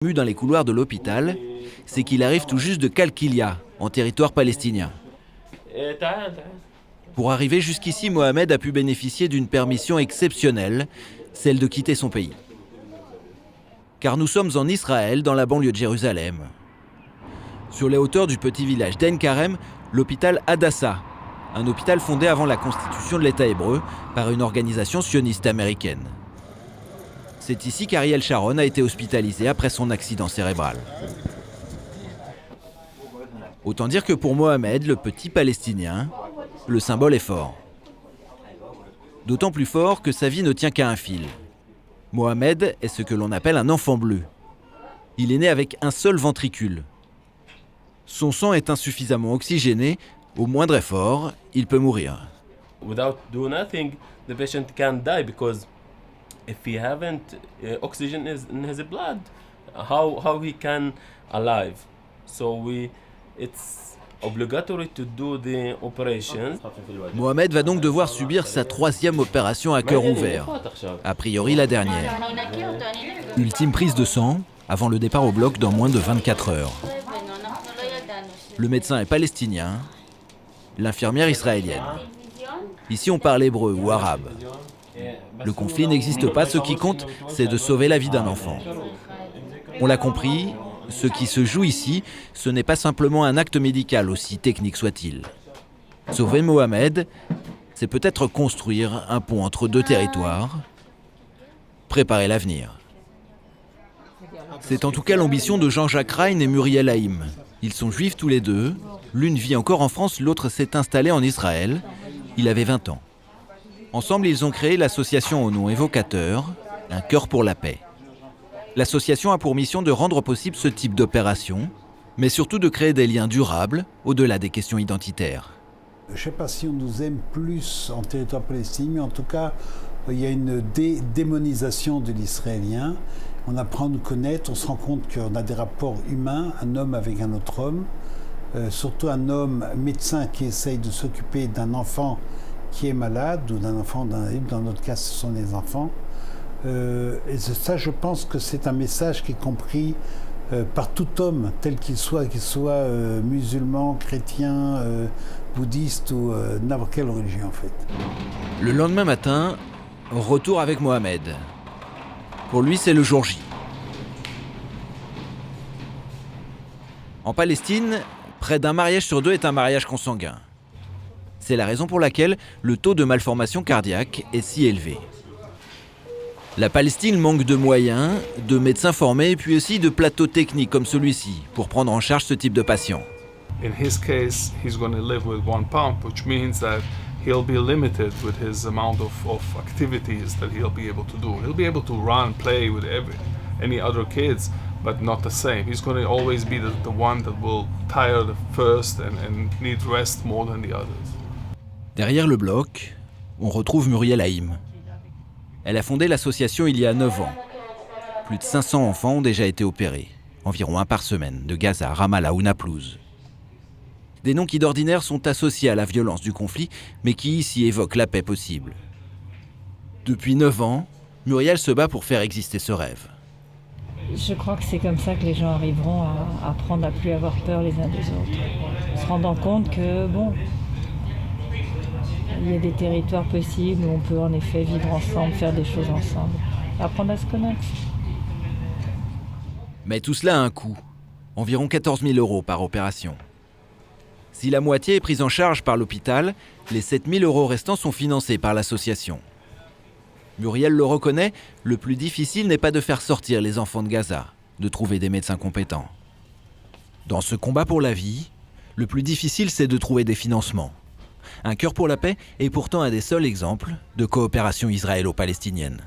Dans les couloirs de l'hôpital, c'est qu'il arrive tout juste de Kalkilia, en territoire palestinien. Pour arriver jusqu'ici, Mohamed a pu bénéficier d'une permission exceptionnelle, celle de quitter son pays. Car nous sommes en Israël, dans la banlieue de Jérusalem. Sur les hauteurs du petit village d'Ein Karem, l'hôpital Hadassah, un hôpital fondé avant la constitution de l'État hébreu par une organisation sioniste américaine. C'est ici qu'Ariel Sharon a été hospitalisé après son accident cérébral. Autant dire que pour Mohamed, le petit Palestinien, le symbole est fort. D'autant plus fort que sa vie ne tient qu'à un fil. Mohamed est ce que l'on appelle un enfant bleu. Il est né avec un seul ventricule. Son sang est insuffisamment oxygéné, au moindre effort, il peut mourir. Without doing nothing, the patient can die because if he haven't oxygen in his blood, how he can alive? So it's obligatory to do the operation. Mohamed va donc devoir subir sa 3e opération à cœur ouvert, a priori la dernière. Ultime prise de sang avant le départ au bloc dans moins de 24 heures. Le médecin est palestinien, l'infirmière israélienne. Ici on parle hébreu ou arabe. Le conflit n'existe pas, ce qui compte, c'est de sauver la vie d'un enfant. On l'a compris, ce qui se joue ici, ce n'est pas simplement un acte médical, aussi technique soit-il. Sauver Mohamed, c'est peut-être construire un pont entre deux territoires, préparer l'avenir. C'est en tout cas l'ambition de Jean-Jacques Rein et Muriel Haïm. Ils sont juifs tous les deux, l'une vit encore en France, l'autre s'est installée en Israël. Il avait 20 ans. Ensemble, ils ont créé l'association au nom évocateur, Un cœur pour la paix. L'association a pour mission de rendre possible ce type d'opération, mais surtout de créer des liens durables au-delà des questions identitaires. Je ne sais pas si on nous aime plus en territoire palestinien, mais en tout cas, il y a une démonisation de l'israélien. On apprend à nous connaître, on se rend compte qu'on a des rapports humains, un homme avec un autre homme, surtout un homme médecin qui essaye de s'occuper d'un enfant qui est malade ou d'un enfant, dans notre cas ce sont les enfants. Et ça, je pense que c'est un message qui est compris par tout homme, tel qu'il soit musulman, chrétien, bouddhiste ou n'importe quelle religion en fait. Le lendemain matin, retour avec Mohamed. Pour lui, c'est le jour J. En Palestine, près d'un mariage sur 2 est un mariage consanguin. C'est la raison pour laquelle le taux de malformation cardiaque est si élevé. La Palestine manque de moyens, de médecins formés et puis aussi de plateaux techniques comme celui-ci pour prendre en charge ce type de patient. In his case, he's going to live with 1 pump, which means that he'll be limited with his amount of activities that he'll be able to do. He'll be able to run, play with any other kids, but not the same. He's going to always be the one that will tire the first and need rest more than the others. Derrière le bloc, on retrouve Muriel Haïm. Elle a fondé l'association il y a 9 ans. Plus de 500 enfants ont déjà été opérés, environ 1 par semaine, de Gaza, Ramallah ou Naplouse. Des noms qui d'ordinaire sont associés à la violence du conflit, mais qui ici évoquent la paix possible. Depuis 9 ans, Muriel se bat pour faire exister ce rêve. Je crois que c'est comme ça que les gens arriveront à apprendre à plus avoir peur les uns des autres. Se rendant compte que, il y a des territoires possibles où on peut en effet vivre ensemble, faire des choses ensemble, apprendre à se connaître. Mais tout cela a un coût, environ 14 000 € par opération. Si la moitié est prise en charge par l'hôpital, les 7 000 € restants sont financés par l'association. Muriel le reconnaît, le plus difficile n'est pas de faire sortir les enfants de Gaza, de trouver des médecins compétents. Dans ce combat pour la vie, le plus difficile c'est de trouver des financements. Un cœur pour la paix est pourtant un des seuls exemples de coopération israélo-palestinienne.